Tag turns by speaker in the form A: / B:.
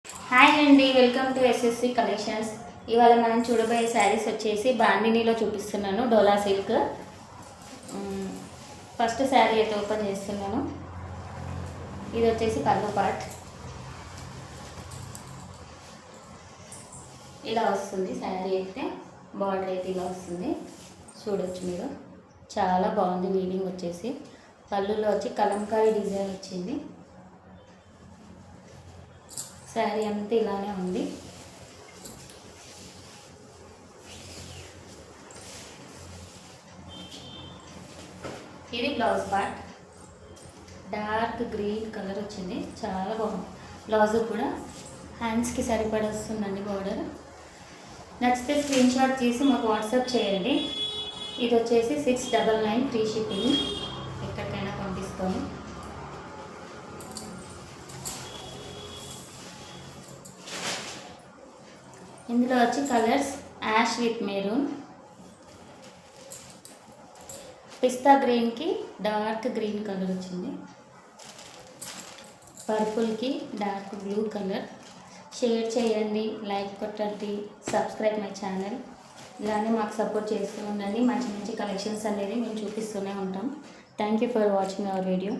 A: Hi అండి, welcome to SSC collections. ఇవాళ మనం చూడబోయే శారీస్ వచ్చేసి బాందినీలో చూపిస్తున్నాను. డోలా సిల్క్. ఫస్ట్ శారీ అయితే ఓపెన్ చేస్తున్నాను. ఇది వచ్చేసి పళ్ళు పార్ట్. ఇలా వస్తుంది శారీ అయితే. బార్డర్ అయితే ఇలా వస్తుంది, చూడొచ్చు మీరు. చాలా బాగుంది. వీవింగ్ వచ్చేసి పళ్ళులో వచ్చి కలంకారీ డిజైన్ వచ్చింది. శారీ అంతా ఇలానే ఉంది. ఇది blouse part. Dark green colour వచ్చింది, చాలా బాగుంది. బ్లౌజ్ కూడా హ్యాండ్స్కి సరిపడి వస్తుందండి బార్డర్. నచ్చితే స్క్రీన్ షాట్ తీసి మాకు వాట్సాప్ చేయండి. ఇది వచ్చేసి 699 ఫ్రీ షిప్పింగ్, ఎక్కడికైనా పంపిస్తాము. ఇందులో వచ్చి కలర్స్ యాష్ విత్ మెరూన్, పిస్తా గ్రీన్కి డార్క్ గ్రీన్ కలర్ వచ్చింది, పర్పుల్కి డార్క్ బ్లూ కలర్. షేర్ చేయండి, లైక్ కొట్టండి, సబ్స్క్రైబ్ మై ఛానల్. ఇలానే మాకు సపోర్ట్ చేస్తూ ఉండండి. మంచి మంచి కలెక్షన్స్ అనేది మేము చూపిస్తూనే ఉంటాం. Thank you for watching our video.